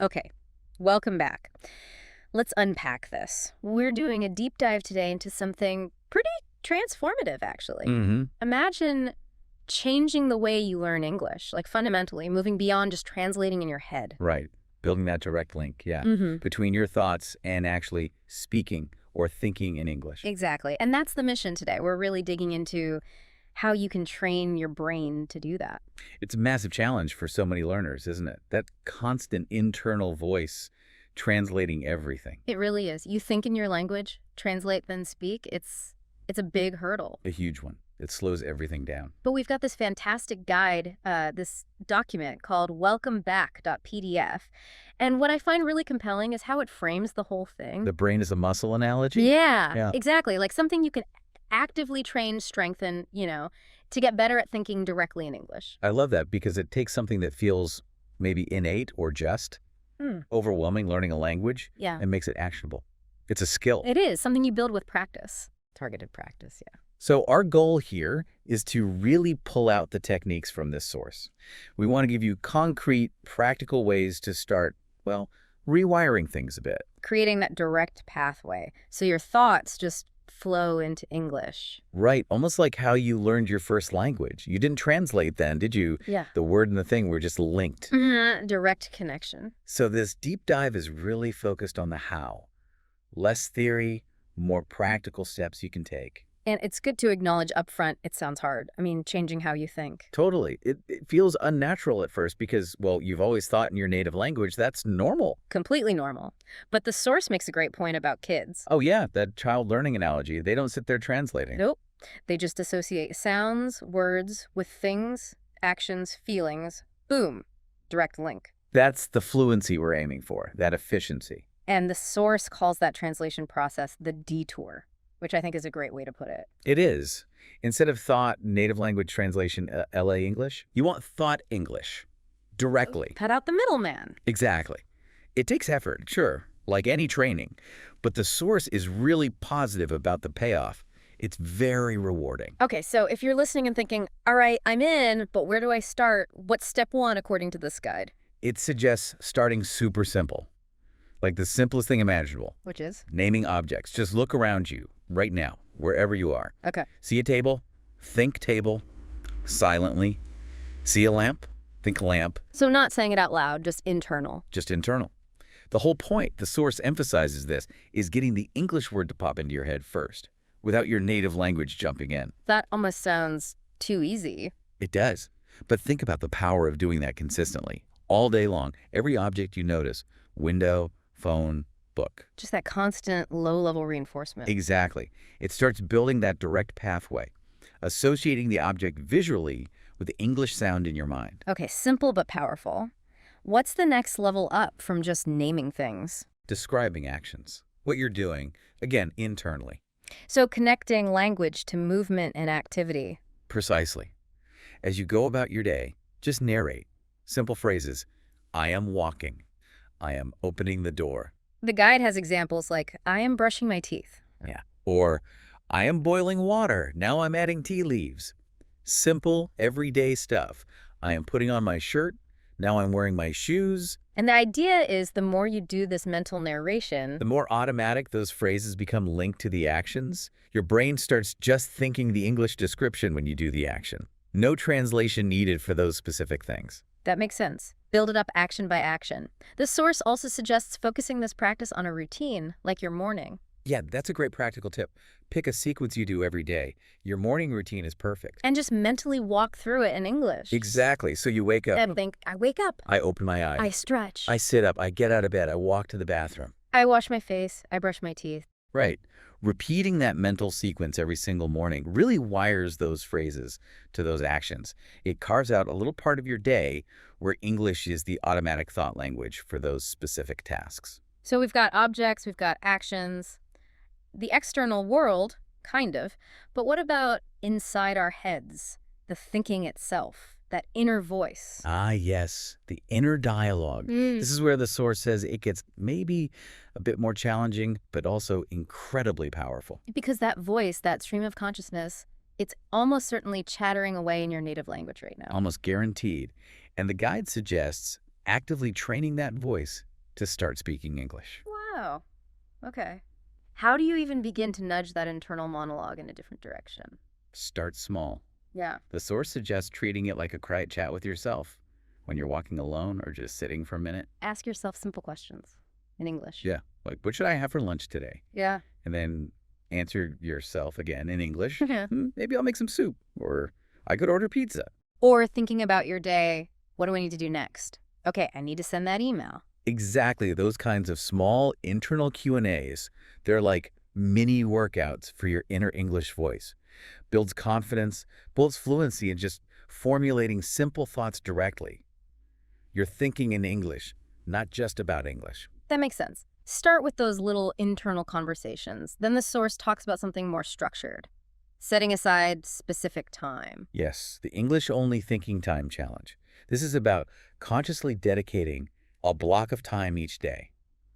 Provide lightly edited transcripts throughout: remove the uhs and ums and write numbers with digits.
Okay, welcome back. Let's unpack this. We're doing a deep dive today into something pretty transformative, actually. Mm-hmm. Imagine changing the way you learn English, like fundamentally, moving beyond just translating in your head. Right. Building that direct link, yeah, Mm-hmm. between your thoughts and actually speaking or thinking in English. Exactly. And that's the mission today. We're really digging into how you can train your brain to do that. It's a massive challenge for so many learners, isn't it? That constant internal voice translating everything. It really is. You think in your language, translate, then speak. It's a big hurdle. A huge one. It slows everything down. But we've got this fantastic guide, this document called welcomeback.pdf. And what I find really compelling is how it frames the whole thing. The brain is a muscle analogy? Yeah, Yeah. exactly. Like something you can actively train, strengthen, to get better at thinking directly in English. I love that because it takes something that feels maybe innate or just Hmm. overwhelming, learning a language, Yeah, and makes it actionable. It's a skill. it is something you build with practice. Targeted practice, yeah. So our goal here is to really pull out the techniques from this source. We want to give you concrete, practical ways to start, well, rewiring things a bit. Creating that direct pathway so your thoughts just flow into English. Right, almost like how you learned your first language. You didn't translate then, did you? Yeah. The word and the thing were just linked. Direct connection. So this deep dive is really focused on the how. Less theory, more practical steps you can take. And it's good to acknowledge upfront it sounds hard. I mean, changing how you think. Totally. It feels unnatural at first because, well, you've always thought in your native language that's normal. Completely normal. But the source makes a great point about kids. Oh, yeah, that child learning analogy. They don't sit there translating. Nope. They just associate sounds, words with things, actions, feelings. Boom. Direct link. That's the fluency we're aiming for, that efficiency. And the source calls that translation process the detour, which I think is a great way to put it. It is. Instead of thought native language translation LA English, you want thought English directly. Cut out the middleman. Exactly. It takes effort, sure, like any training, but the source is really positive about the payoff. It's very rewarding. Okay, so if you're listening and thinking, all right, I'm in, but where do I start? What's step one according to this guide? It suggests starting super simple, like the simplest thing imaginable. Which is? Naming objects. Just look around you right now, wherever you are. Okay. See a table? Think table. Silently. See a lamp? Think lamp. So not saying it out loud, just internal. Just internal. The whole point, the source emphasizes this, is getting the English word to pop into your head first, without your native language jumping in. That almost sounds too easy. It does. But think about the power of doing that consistently. All day long, every object you notice, window, phone, book. Just that constant low-level reinforcement. Exactly. It starts building that direct pathway, associating the object visually with the English sound in your mind. Okay, simple but powerful. What's the next level up from just naming things? Describing actions. What you're doing, again, internally. So connecting language to movement and activity. Precisely. As you go about your day, just narrate. Simple phrases. I am walking. I am opening the door. The guide has examples like, I am brushing my teeth. Yeah. Or, I am boiling water. Now I'm adding tea leaves. Simple, everyday stuff. I am putting on my shirt. Now I'm wearing my shoes. And the idea is the more you do this mental narration, The more automatic those phrases become linked to the actions, your brain starts just thinking the English description when you do the action. No translation needed for those specific things. that makes sense. Build it up action by action. The source also suggests focusing this practice on a routine, like your morning. Yeah, that's a great practical tip. Pick a sequence you do every day. Your morning routine is perfect. And just mentally walk through it in English. Exactly. So you wake up. And think, I wake up. I open my eyes. I stretch. I sit up. I get out of bed. I walk to the bathroom. I wash my face. I brush my teeth. Right. Repeating that mental sequence every single morning really wires those phrases to those actions. It carves out a little part of your day where English is the automatic thought language for those specific tasks. So we've got objects, we've got actions, the external world, kind of. But what about inside our heads, the thinking itself, that inner voice? Ah, yes, the inner dialogue. This is where the source says it gets maybe a bit more challenging, but also incredibly powerful. Because that voice, that stream of consciousness, it's almost certainly chattering away in your native language right now. Almost guaranteed. And the guide suggests actively training that voice to start speaking English. Wow. Okay. How do you even begin to nudge that internal monologue in a different direction? Start small. Yeah. The source suggests treating it like a quiet chat with yourself when you're walking alone or just sitting for a minute. Ask yourself simple questions in English. Yeah, like, what should I have for lunch today? Yeah. And then answer yourself again in English. Yeah. Maybe I'll make some soup, or I could order pizza. Or thinking about your day, what do I need to do next? Okay, I need to send that email. Exactly, those kinds of small internal Q&As. They're like mini workouts for your inner English voice. Builds confidence, builds fluency in just formulating simple thoughts directly. You're thinking in English, not just about English. That makes sense. Start with those little internal conversations. Then the source talks about something more structured, setting aside specific time. Yes, the English-only thinking time challenge. This is about consciously dedicating a block of time each day.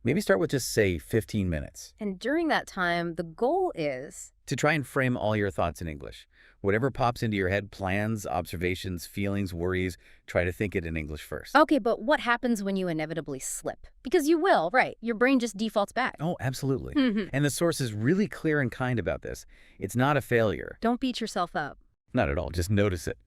Maybe start with just, say, 15 minutes. And during that time, the goal is To try and frame all your thoughts in English. Whatever pops into your head, plans, observations, feelings, worries, try to think it in English first. okay, but what happens when you inevitably slip? Because you will, right? Your brain just defaults back. Oh, absolutely. Mhm. And the source is really clear and kind about this. It's not a failure. Don't beat yourself up. Not at all. Just notice it.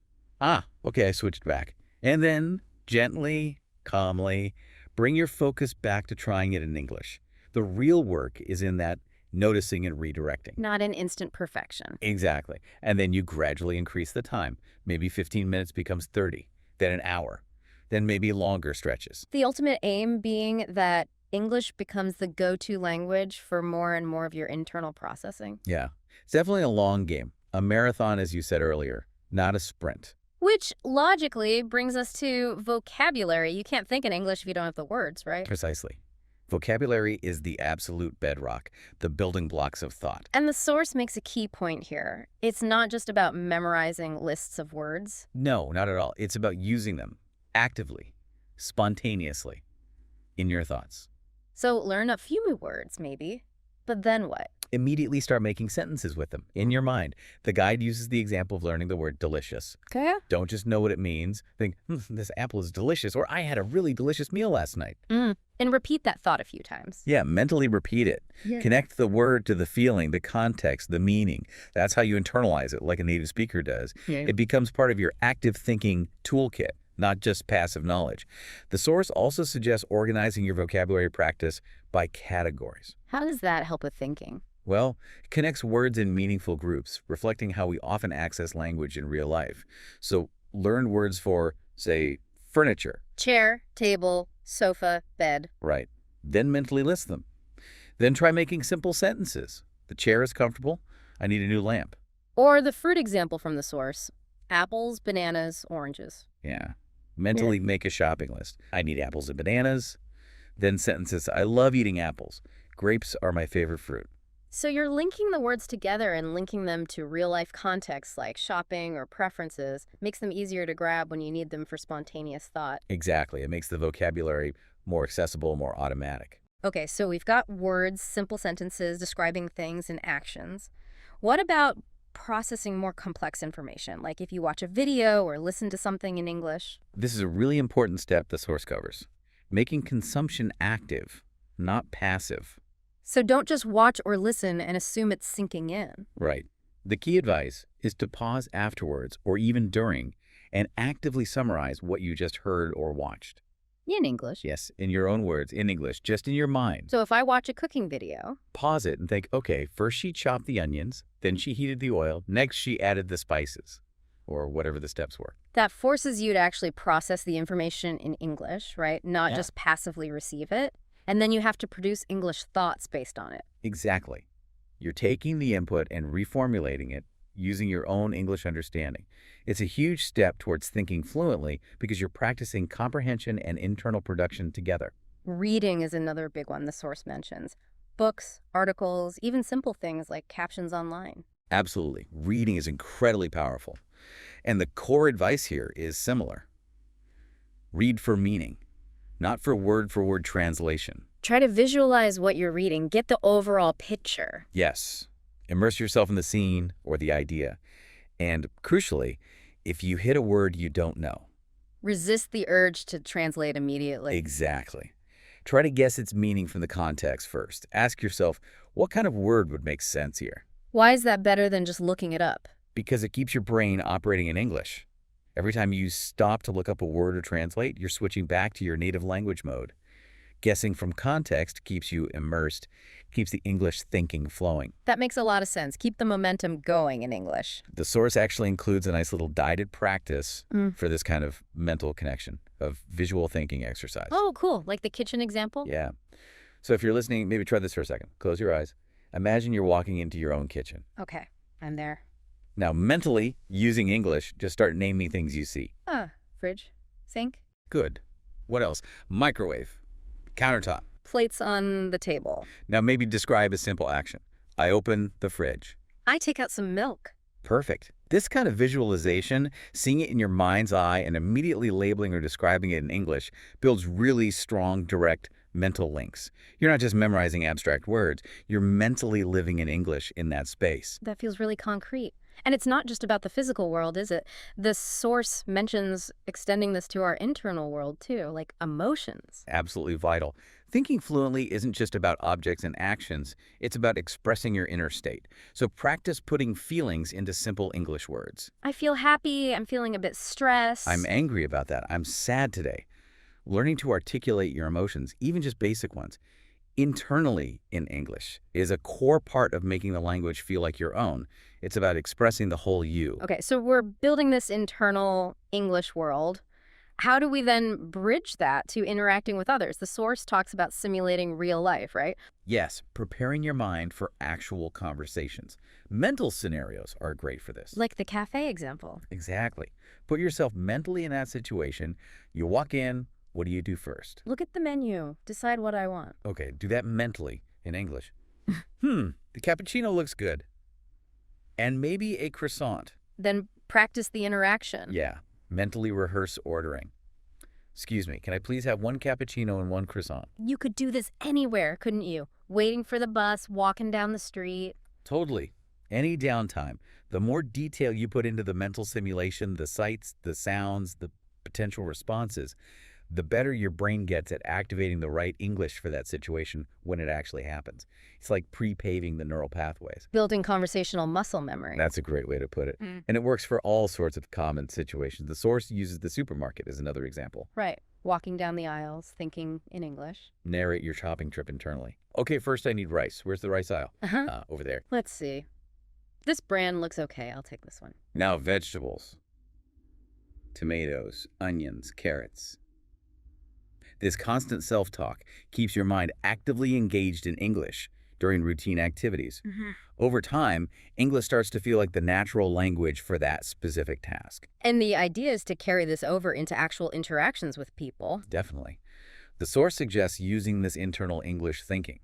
Okay, I switched back. And then, gently, calmly, bring your focus back to trying it in English. The real work is in that noticing and redirecting. Not an instant perfection. Exactly. And then you gradually increase the time. Maybe 15 minutes becomes 30, then an hour, then maybe longer stretches. The ultimate aim being that English becomes the go-to language for more and more of your internal processing. Yeah, it's definitely a long game. A marathon, as you said earlier, not a sprint. Which logically brings us to vocabulary. You can't think in English if you don't have the words, right? Precisely. Vocabulary is the absolute bedrock, the building blocks of thought. And the source makes a key point here. It's not just about memorizing lists of words. No, not at all. It's about using them actively, spontaneously, in your thoughts. So learn a few new words, maybe. But then what? Immediately start making sentences with them in your mind. The guide uses the example of learning the word delicious. Okay. Don't just know what it means. Think, this apple is delicious, or I had a really delicious meal last night. And repeat that thought a few times. Yeah, mentally repeat it. Yeah. Connect the word to the feeling, the context, the meaning. That's how you internalize it, like a native speaker does. Yeah. It becomes part of your active thinking toolkit, not just passive knowledge. The source also suggests organizing your vocabulary practice by categories. How does that help with thinking? Well, it connects words in meaningful groups, reflecting how we often access language in real life. So learn words for, say, furniture. Chair, table, sofa, bed. Right. Then mentally list them. Then try making simple sentences. The chair is comfortable. I need a new lamp. Or the fruit example from the source. Apples, bananas, oranges. Yeah. Mentally make a shopping list. I need apples and bananas. Then sentences. I love eating apples. Grapes are my favorite fruit. So you're linking the words together and linking them to real-life contexts like shopping or preferences makes them easier to grab when you need them for spontaneous thought. Exactly. It makes the vocabulary more accessible, more automatic. Okay, so we've got words, simple sentences describing things and actions. What about processing more complex information, like if you watch a video or listen to something in English? This is a really important step the source covers. Making consumption active, not passive. So don't just watch or listen and assume it's sinking in. Right. The key advice is to pause afterwards or even during and actively summarize what you just heard or watched. In English. Yes, in your own words, in English, just in your mind. So if I watch a cooking video, Pause it and think, okay, first she chopped the onions, then she heated the oil, next she added the spices, or whatever the steps were. that forces you to actually process the information in English, right? Not Yeah. just passively receive it. And then you have to produce English thoughts based on it. Exactly. You're taking the input and reformulating it using your own English understanding. It's a huge step towards thinking fluently because you're practicing comprehension and internal production together. Reading is another big one the source mentions. Books, articles, even simple things like captions online. Absolutely. Reading is incredibly powerful. And the core advice here is similar. Read for meaning, not for word translation. Try to visualize what you're reading. Get the overall picture. Yes. Immerse yourself in the scene or the idea. And crucially, if you hit a word you don't know. Resist the urge to translate immediately. Exactly. Try to guess its meaning from the context first. Ask yourself, what kind of word would make sense here? Why is that better than just looking it up? Because it keeps your brain operating in English. Every time you stop to look up a word or translate, you're switching back to your native language mode. Guessing from context keeps you immersed, keeps the English thinking flowing. That makes a lot of sense. Keep the momentum going in English. The source actually includes a nice little guided practice for this kind of mental connection of visual thinking exercise. Oh, cool. Like the kitchen example? Yeah. So if you're listening, maybe try this for a second. Close your eyes. Imagine you're walking into your own kitchen. Okay, I'm there. Now, mentally, using English, just start naming things you see. Fridge, sink, Good. What else? Microwave, countertop. plates on the table. Now, maybe describe a simple action. I open the fridge. I take out some milk. Perfect. This kind of visualization, seeing it in your mind's eye and immediately labeling or describing it in English, builds really strong, direct mental links. You're not just memorizing abstract words, you're mentally living in English in that space. That feels really concrete. And it's not just about the physical world, is it? The source mentions extending this to our internal world, too, like emotions. Absolutely vital. Thinking fluently isn't just about objects and actions, it's about expressing your inner state. So practice putting feelings into simple English words. I feel happy. I'm feeling a bit stressed. I'm angry about that. I'm sad today. Learning to articulate your emotions, even just basic ones, internally in English is a core part of making the language feel like your own. It's about expressing the whole you. Okay, so we're building this internal English world. How do we then bridge that to interacting with others? The source talks about simulating real life, right? Yes, preparing your mind for actual conversations. Mental scenarios are great for this. Like the cafe example. Exactly. Put yourself mentally in that situation. You walk in. What do you do first? Look at the menu. Decide what I want. Okay, do that mentally in English. The cappuccino looks good. And maybe a croissant. Then practice the interaction. Yeah, mentally rehearse ordering. Excuse me, can I please have one cappuccino and one croissant? You could do this anywhere, couldn't you? Waiting for the bus, walking down the street. Totally. Any downtime. The more detail you put into the mental simulation, the sights, the sounds, the potential responses, the better your brain gets at activating the right English for that situation when it actually happens. It's like pre-paving the neural pathways. Building conversational muscle memory. That's a great way to put it. And it works for all sorts of common situations. The source uses the supermarket as another example. Right. Walking down the aisles, thinking in English. Narrate your shopping trip internally. Okay, first I need rice. Where's the rice aisle? Over there. Let's see. This brand looks okay. I'll take this one. Now vegetables. Tomatoes, onions, carrots. This constant self-talk keeps your mind actively engaged in English during routine activities. Over time, English starts to feel like the natural language for that specific task. And the idea is to carry this over into actual interactions with people. Definitely. The source suggests using this internal English thinking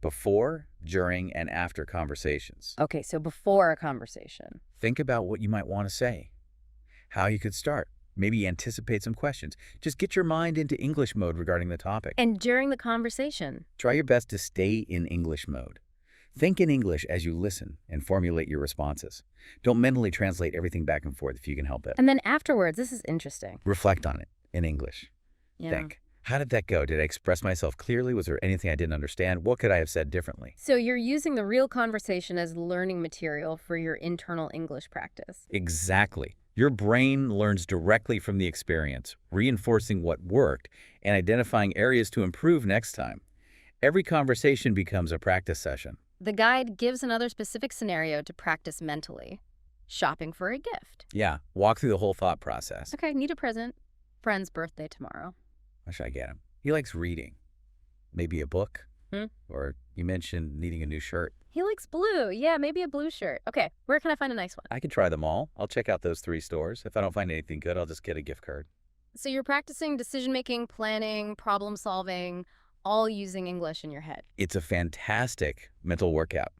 before, during, and after conversations. Okay, so before a conversation. Think about what you might want to say, how you could start. Maybe anticipate some questions. Just get your mind into English mode regarding the topic. And during the conversation. Try your best to stay in English mode. Think in English as you listen and formulate your responses. Don't mentally translate everything back and forth if you can help it. And then afterwards, this is interesting. Reflect on it in English. Yeah. Think, how did that go? Did I express myself clearly? Was there anything I didn't understand? What could I have said differently? So you're using the real conversation as learning material for your internal English practice. Exactly. Your brain learns directly from the experience, reinforcing what worked and identifying areas to improve next time. Every conversation becomes a practice session. The guide gives another specific scenario to practice mentally. Shopping for a gift. Yeah, walk through the whole thought process. Okay, need a present. Friend's birthday tomorrow. What should I get him? He likes reading. Maybe a book? Hmm? Or you mentioned needing a new shirt. He likes blue. Yeah, maybe a blue shirt. Okay, where can I find a nice one? I could try them all. I'll check out those 3 stores. If I don't find anything good, I'll just get a gift card. So you're practicing decision-making, planning, problem-solving, all using English in your head. It's a fantastic mental workout.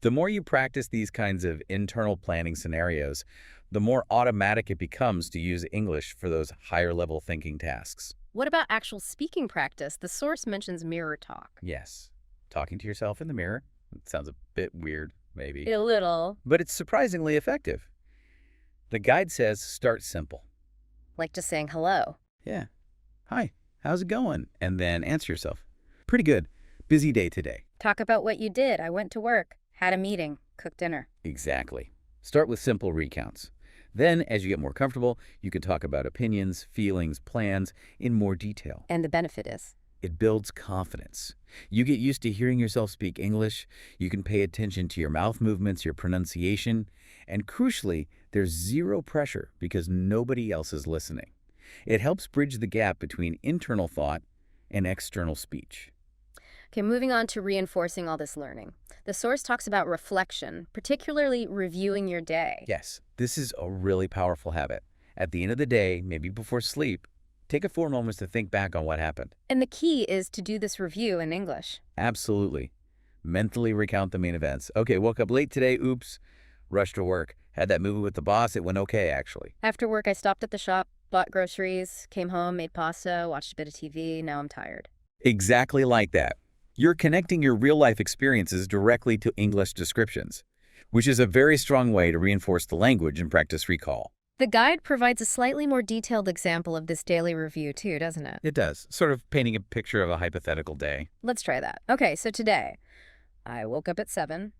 The more you practice these kinds of internal planning scenarios, the more automatic it becomes to use English for those higher-level thinking tasks. What about actual speaking practice? The source mentions mirror talk. Yes, talking to yourself in the mirror. It sounds a bit weird, maybe. A little. But it's surprisingly effective. The guide says start simple. Like just saying hello. Yeah. Hi. how's it going? And then answer yourself. Pretty good. Busy day today. Talk about what you did. I went to work, had a meeting, cooked dinner. Exactly. Start with simple recounts. Then, as you get more comfortable, you can talk about opinions, feelings, plans in more detail. And the benefit is? It builds confidence. You get used to hearing yourself speak English, you can pay attention to your mouth movements, your pronunciation, and crucially, there's zero pressure because nobody else is listening. It helps bridge the gap between internal thought and external speech. Okay, moving on to reinforcing all this learning. The source talks about reflection, particularly reviewing your day. Yes, this is a really powerful habit. At the end of the day, maybe before sleep, take a 4 moments to think back on what happened. And the key is to do this review in English. Absolutely. Mentally recount the main events. Okay, woke up late today. Oops. Rushed to work. Had that movie with the boss. It went okay, actually. After work, I stopped at the shop, bought groceries, came home, made pasta, watched a bit of TV. Now I'm tired. Exactly like that. You're connecting your real-life experiences directly to English descriptions, which is a very strong way to reinforce the language and practice recall. The guide provides a slightly more detailed example of this daily review too, doesn't it? It does, sort of painting a picture of a hypothetical day. Let's try that. Okay, so today, I woke up at 7,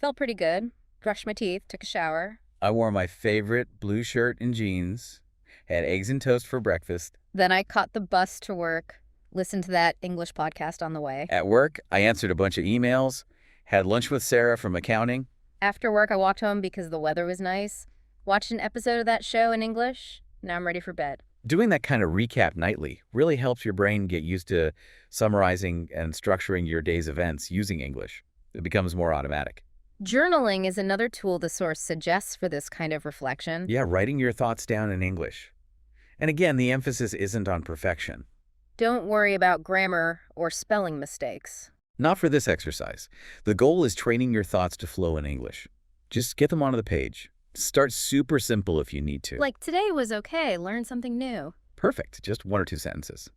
felt pretty good, brushed my teeth, took a shower. I wore my favorite blue shirt and jeans, had eggs and toast for breakfast. Then I caught the bus to work, listened to that English podcast on the way. At work, I answered a bunch of emails, had lunch with Sarah from accounting. After work, I walked home because the weather was nice, watched an episode of that show in English. Now I'm ready for bed. Doing that kind of recap nightly really helps your brain get used to summarizing and structuring your day's events using English. It becomes more automatic. Journaling is another tool the source suggests for this kind of reflection. Yeah, writing your thoughts down in English. And again, the emphasis isn't on perfection. Don't worry about grammar or spelling mistakes. Not for this exercise. The goal is training your thoughts to flow in English. Just get them onto the page. Start super simple if you need to. Like, today was okay, learn something new. Perfect, just 1 or 2 sentences.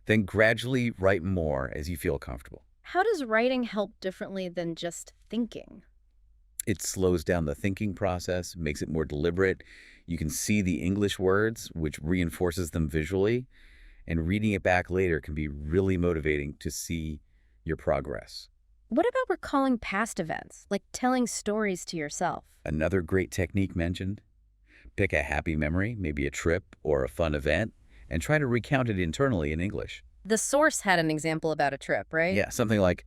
Then gradually write more as you feel comfortable. How does writing help differently than just thinking? It slows down the thinking process, makes it more deliberate. You can see the English words, which reinforces them visually. And reading it back later can be really motivating to see your progress. What about recalling past events, like telling stories to yourself? Another great technique mentioned, pick a happy memory, maybe a trip or a fun event, and try to recount it internally in English. The source had an example about a trip, right? Yeah, something like,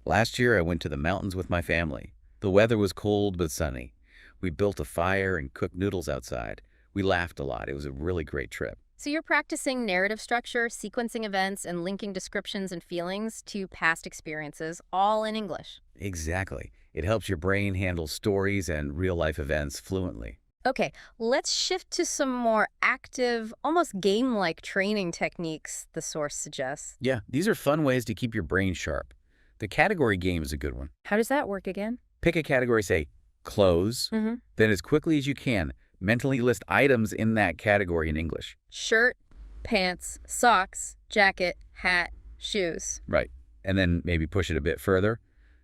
last year I went to the mountains with my family. The weather was cold but sunny. We built a fire and cooked noodles outside. We laughed a lot. It was a really great trip. So you're practicing narrative structure, sequencing events, and linking descriptions and feelings to past experiences, all in English. Exactly. It helps your brain handle stories and real-life events fluently. Okay, let's shift to some more active, almost game-like training techniques the source suggests. Yeah, these are fun ways to keep your brain sharp. The category game is a good one. How does that work again? Pick a category, say, clothes, then as quickly as you can, mentally list items in that category in English. Shirt, pants, socks, jacket, hat, shoes. Right. And then maybe push it a bit further.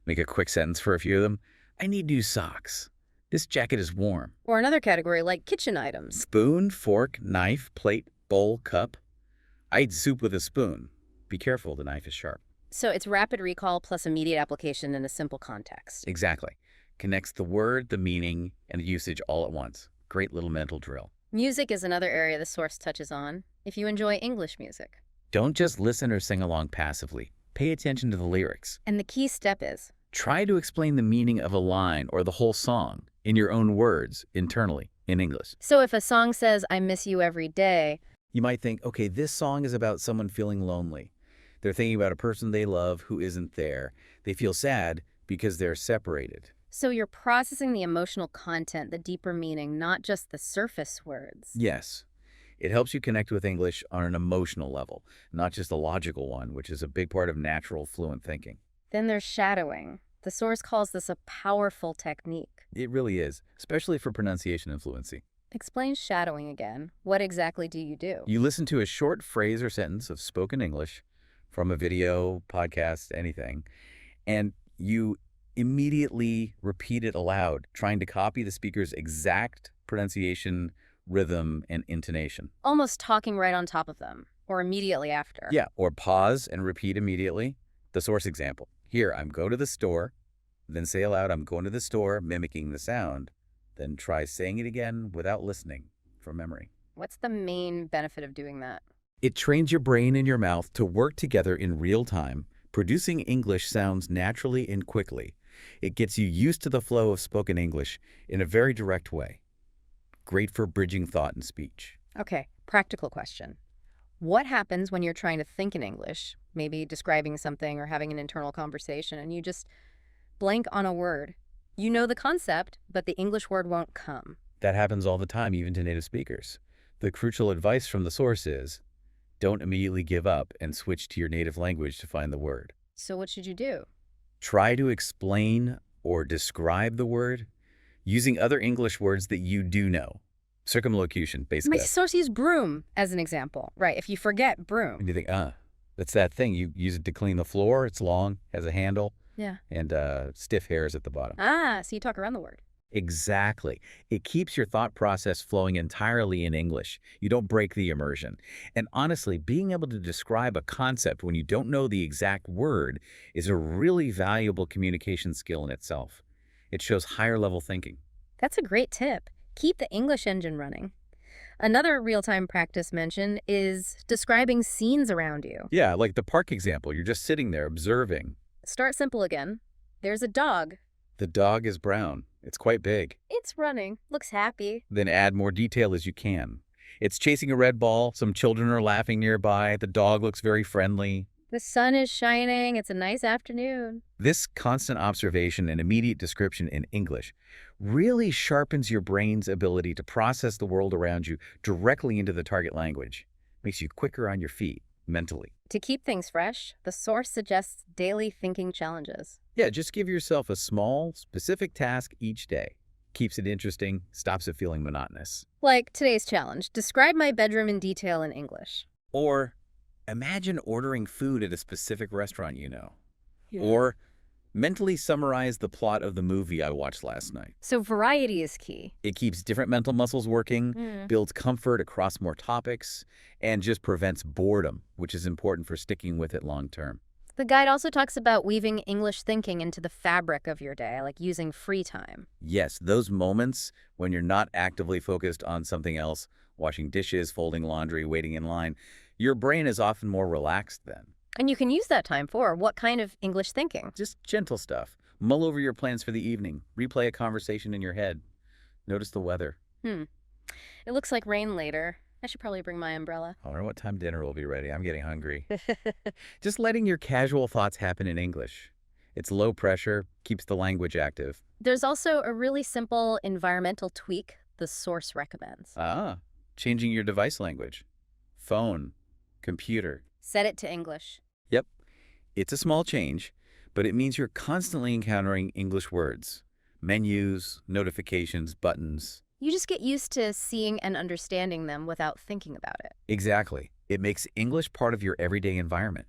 Make a quick sentence for a few of them. I need new socks. This jacket is warm. Or another category like kitchen items. Spoon, fork, knife, plate, bowl, cup. I eat soup with a spoon. Be careful, the knife is sharp. So it's rapid recall plus immediate application in a simple context. Exactly. Connects the word, the meaning, and the usage all at once. Great little mental drill. Music is another area the source touches on, if you enjoy English music. Don't just listen or sing along passively. Pay attention to the lyrics. And the key step is? Try to explain the meaning of a line or the whole song in your own words internally in English. So if a song says, I miss you every day, you might think, okay, this song is about someone feeling lonely. They're thinking about a person they love who isn't there. They feel sad because they're separated. So you're processing the emotional content, the deeper meaning, not just the surface words. Yes. It helps you connect with English on an emotional level, not just a logical one, which is a big part of natural, fluent thinking. Then there's shadowing. The source calls this a powerful technique. It really is, especially for pronunciation and fluency. Explain shadowing again. What exactly do you do? You listen to a short phrase or sentence of spoken English from a video, podcast, anything, and you immediately repeat it aloud, trying to copy the speaker's exact pronunciation, rhythm, and intonation. Almost talking right on top of them. Or immediately after. Yeah, or pause and repeat immediately. The source example. Here, I'm going to the store. Then say aloud, I'm going to the store, mimicking the sound. Then try saying it again without listening from memory. What's the main benefit of doing that? It trains your brain and your mouth to work together in real time, producing English sounds naturally and quickly. It gets you used to the flow of spoken English in a very direct way. Great for bridging thought and speech. Okay, practical question. What happens when you're trying to think in English, maybe describing something or having an internal conversation, and you just blank on a word? You know the concept, but the English word won't come. That happens all the time, even to native speakers. The crucial advice from the source is, don't immediately give up and switch to your native language to find the word. So what should you do? Try to explain or describe the word using other English words that you do know. Circumlocution, My basically. source used broom as an example. Right, if you forget broom. And you think, that's that thing. You use it to clean the floor. It's long, has a handle, Yeah. and stiff hairs at the bottom. Ah, so you talk around the word. Exactly. It keeps your thought process flowing entirely in English. You don't break the immersion. And honestly, being able to describe a concept when you don't know the exact word is a really valuable communication skill in itself. It shows higher level thinking. That's a great tip. Keep the English engine running. Another real-time practice mention is describing scenes around you. Yeah, like the park example. You're just sitting there observing. Start simple again. There's a dog. The dog is brown. It's quite big. It's running. Looks happy. Then add more detail as you can. It's chasing a red ball. Some children are laughing nearby. The dog looks very friendly. The sun is shining. It's a nice afternoon. This constant observation and immediate description in English really sharpens your brain's ability to process the world around you directly into the target language. Makes you quicker on your feet, mentally. To keep things fresh, the source suggests daily thinking challenges. Yeah, just give yourself a small, specific task each day. Keeps it interesting, stops it feeling monotonous. Like today's challenge, describe my bedroom in detail in English. Or imagine ordering food at a specific restaurant you know. Yeah. Or mentally summarize the plot of the movie I watched last night. So variety is key. It keeps different mental muscles working, builds comfort across more topics, and just prevents boredom, which is important for sticking with it long term. The guide also talks about weaving English thinking into the fabric of your day, like using free time. Yes, those moments when you're not actively focused on something else, washing dishes, folding laundry, waiting in line, your brain is often more relaxed then. And you can use that time for what kind of English thinking? Just gentle stuff. Mull over your plans for the evening. Replay a conversation in your head. Notice the weather. It looks like rain later. I should probably bring my umbrella. I wonder what time dinner will be ready. I'm getting hungry. Just letting your casual thoughts happen in English. It's low pressure, keeps the language active. There's also a really simple environmental tweak the source recommends. Changing your device language. Phone, computer. Set it to English. Yep. It's a small change, but it means you're constantly encountering English words. Menus, notifications, buttons. You just get used to seeing and understanding them without thinking about it. Exactly. It makes English part of your everyday environment,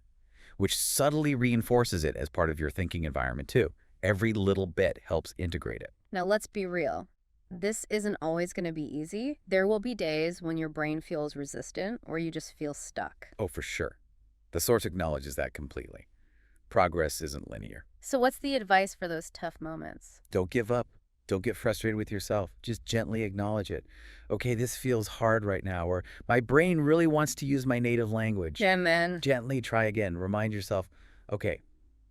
which subtly reinforces it as part of your thinking environment too. Every little bit helps integrate it. Now let's be real. This isn't always going to be easy. There will be days when your brain feels resistant or you just feel stuck. Oh, for sure. The source acknowledges that completely. Progress isn't linear. So what's the advice for those tough moments? Don't give up. Don't get frustrated with yourself. Just gently acknowledge it. Okay, this feels hard right now, or my brain really wants to use my native language. And then Gently try again. Remind yourself, okay,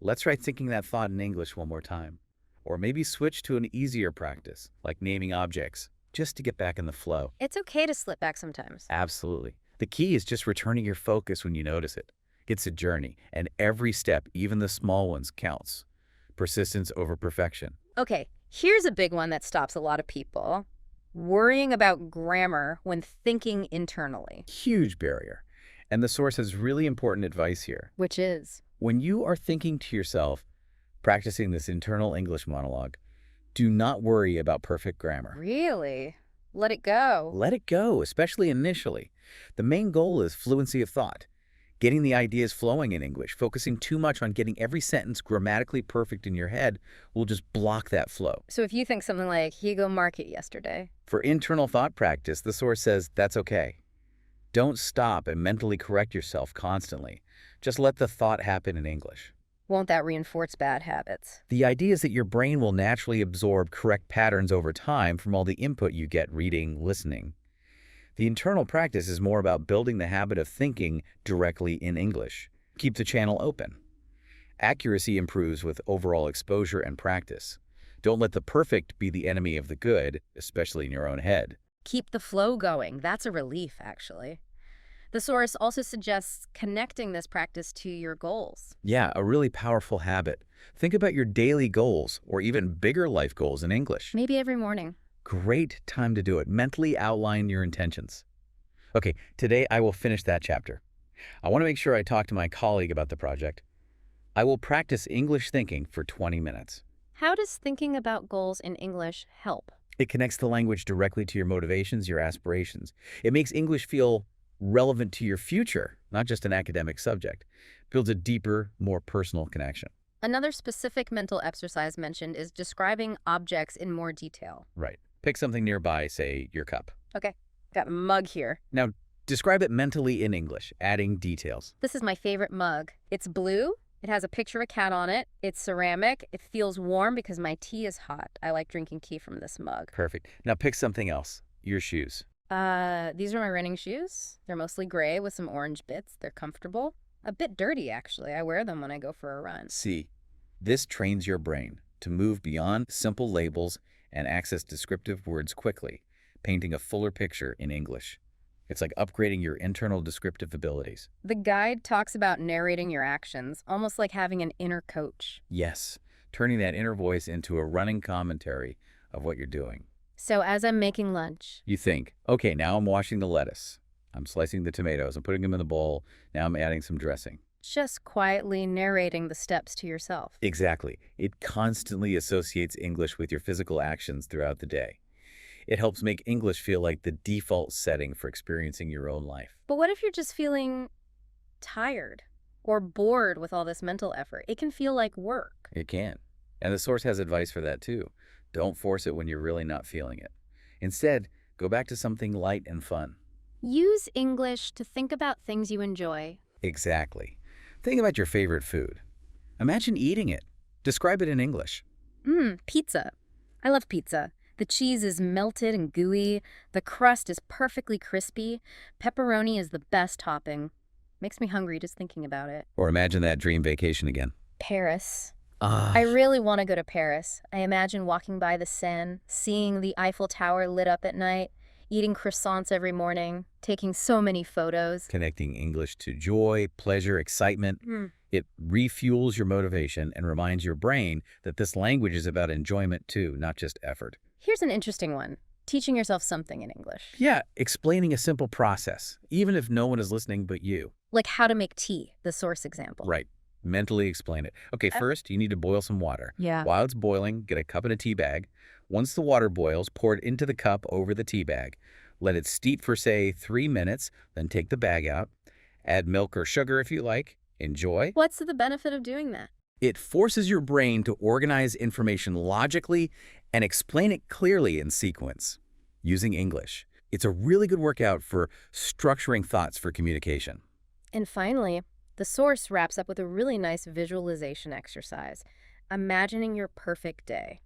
let's try thinking that thought in English one more time. Or maybe switch to an easier practice, like naming objects, just to get back in the flow. it's okay to slip back sometimes. Absolutely. The key is just returning your focus when you notice it. It's a journey, and every step, even the small ones, counts. Persistence over perfection. Okay, here's a big one that stops a lot of people. Worrying about grammar when thinking internally. Huge barrier. And the source has really important advice here. Which is? When you are thinking to yourself, practicing this internal English monologue, do not worry about perfect grammar. Really? Let it go. Let it go, especially initially. The main goal is fluency of thought. Getting the ideas flowing in English, focusing too much on getting every sentence grammatically perfect in your head will just block that flow. So if you think something like, he go market yesterday. For internal thought practice, the source says that's okay. Don't stop and mentally correct yourself constantly. Just let the thought happen in English. Won't that reinforce bad habits? The idea is that your brain will naturally absorb correct patterns over time from all the input you get reading, listening. The internal practice is more about building the habit of thinking directly in English. Keep the channel open. Accuracy improves with overall exposure and practice. Don't let the perfect be the enemy of the good, especially in your own head. Keep the flow going. That's a relief, actually. The source also suggests connecting this practice to your goals. Yeah, a really powerful habit. Think about your daily goals or even bigger life goals in English. Maybe every morning. Great time to do it. Mentally outline your intentions. Okay, today I will finish that chapter. I want to make sure I talk to my colleague about the project. I will practice English thinking for 20 minutes. How does thinking about goals in English help? It connects the language directly to your motivations, your aspirations. It makes English feel relevant to your future, not just an academic subject. Builds a deeper, more personal connection. Another specific mental exercise mentioned is describing objects in more detail. Right. Pick something nearby, say your cup. Okay, got a mug here. Now, describe it mentally in English, adding details. This is my favorite mug. It's blue. It has a picture of a cat on it. It's ceramic. It feels warm because my tea is hot. I like drinking tea from this mug. Perfect. Now pick something else. Your shoes. These are my running shoes. They're mostly gray with some orange bits. They're comfortable. A bit dirty, actually. I wear them when I go for a run. See, this trains your brain to move beyond simple labels and access descriptive words quickly, painting a fuller picture in English. It's like upgrading your internal descriptive abilities. The guide talks about narrating your actions, almost like having an inner coach. Yes, turning that inner voice into a running commentary of what you're doing. So as I'm making lunch, You think, okay, now I'm washing the lettuce. I'm slicing the tomatoes. I'm putting them in the bowl. Now I'm adding some dressing. just quietly narrating the steps to yourself. Exactly. It constantly associates English with your physical actions throughout the day. It helps make English feel like the default setting for experiencing your own life. But what if you're just feeling tired or bored with all this mental effort? It can feel like work. It can. And the source has advice for that too. Don't force it when you're really not feeling it. Instead, go back to something light and fun. Use English to think about things you enjoy. Exactly. Think about your favorite food. Imagine eating it. Describe it in English. Pizza. I love pizza. The cheese is melted and gooey. The crust is perfectly crispy. Pepperoni is the best topping. Makes me hungry just thinking about it. Or imagine that dream vacation again. Paris. Ah, I really want to go to Paris. I imagine walking by the Seine, seeing the Eiffel Tower lit up at night, eating croissants every morning, taking so many photos. connecting English to joy, pleasure, excitement. It refuels your motivation and reminds your brain that this language is about enjoyment too, not just effort. Here's an interesting one. Teaching yourself something in English. Yeah, explaining a simple process, even if no one is listening but you. Like how to make tea, the source example. Right. Mentally explain it. Okay, first, you need to boil some water. Yeah. While it's boiling, get a cup and a tea bag. Once the water boils, pour it into the cup over the tea bag. Let it steep for, say, 3 minutes, then take the bag out. Add milk or sugar if you like. Enjoy. What's the benefit of doing that? It forces your brain to organize information logically and explain it clearly in sequence, using English. It's a really good workout for structuring thoughts for communication. And finally, the source wraps up with a really nice visualization exercise. Imagining your perfect day.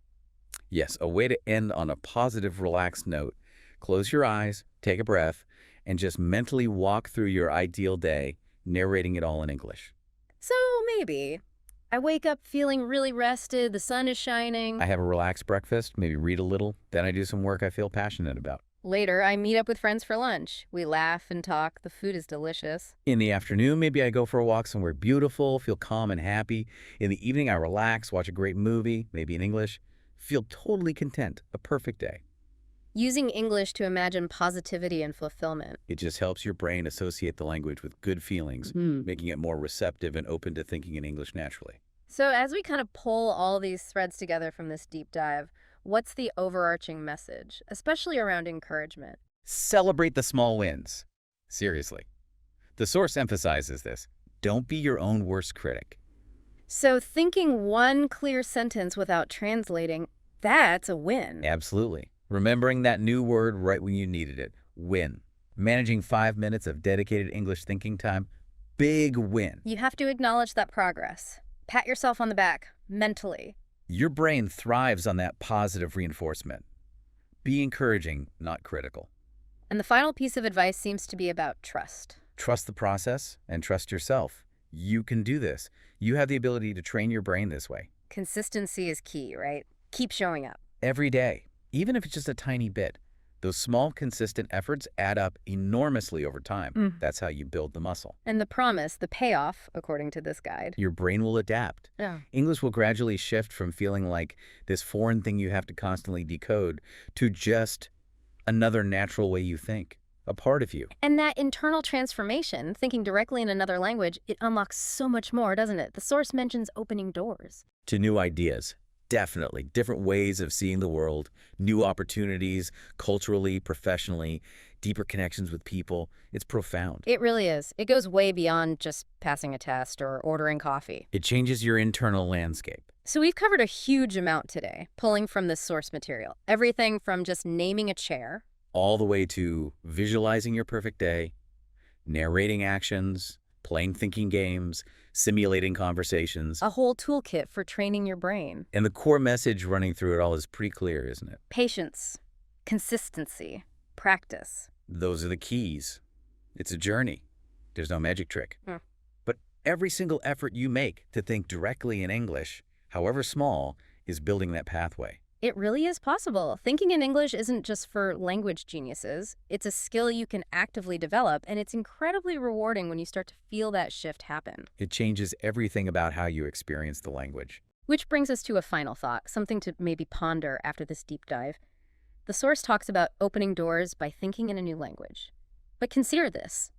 Yes, a way to end on a positive, relaxed note. Close your eyes, take a breath, and just mentally walk through your ideal day, narrating it all in English. So maybe I wake up feeling really rested, the sun is shining. I have a relaxed breakfast, maybe read a little, then I do some work I feel passionate about. Later, I meet up with friends for lunch. We laugh and talk. The food is delicious. In the afternoon, maybe I go for a walk somewhere beautiful, feel calm and happy. In the evening, I relax, watch a great movie, maybe in English, feel totally content, a perfect day. Using English to imagine positivity and fulfillment. It just helps your brain associate the language with good feelings, making it more receptive and open to thinking in English naturally. So as we kind of pull all these threads together from this deep dive, what's the overarching message, especially around encouragement? Celebrate the small wins. Seriously. The source emphasizes this. Don't be your own worst critic. So thinking one clear sentence without translating, that's a win. Absolutely. Remembering that new word right when you needed it. Win. Managing 5 minutes of dedicated English thinking time, big win. You have to acknowledge that progress. Pat yourself on the back, mentally. Your brain thrives on that positive reinforcement. Be encouraging, not critical. And the final piece of advice seems to be about trust. Trust the process and trust yourself. You can do this. You have the ability to train your brain this way. Consistency is key, right? Keep showing up. Every day, even if it's just a tiny bit. Those small, consistent efforts add up enormously over time. That's how you build the muscle. And the promise, the payoff, according to this guide. Your brain will adapt. Yeah. English will gradually shift from feeling like this foreign thing you have to constantly decode to just another natural way you think, a part of you. And that internal transformation, thinking directly in another language, it unlocks so much more, doesn't it? The source mentions opening doors. To new ideas. Definitely. Different ways of seeing the world, new opportunities, culturally, professionally, deeper connections with people. It's profound. It really is. It goes way beyond just passing a test or ordering coffee. It changes your internal landscape. So we've covered a huge amount today, pulling from this source material. Everything from just naming a chair, All the way to visualizing your perfect day, narrating actions, playing thinking games, simulating conversations. a whole toolkit for training your brain. And the core message running through it all is pretty clear, isn't it? Patience, consistency, practice. Those are the keys. It's a journey. There's no magic trick. Hmm. But every single effort you make to think directly in English, however small, is building that pathway. It really is possible. Thinking in English isn't just for language geniuses. It's a skill you can actively develop, and it's incredibly rewarding when you start to feel that shift happen. It changes everything about how you experience the language. Which brings us to a final thought, something to maybe ponder after this deep dive. The source talks about opening doors by thinking in a new language. But consider this.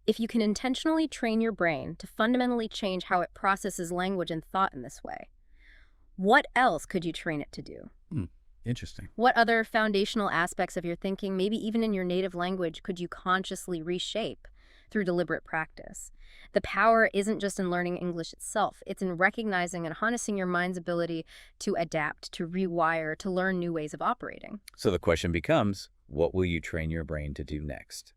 If you can intentionally train your brain to fundamentally change how it processes language and thought in this way, what else could you train it to do? Interesting. What other foundational aspects of your thinking, maybe even in your native language, could you consciously reshape through deliberate practice? The power isn't just in learning English itself. It's in recognizing and harnessing your mind's ability to adapt, to rewire, to learn new ways of operating. So the question becomes, what will you train your brain to do next?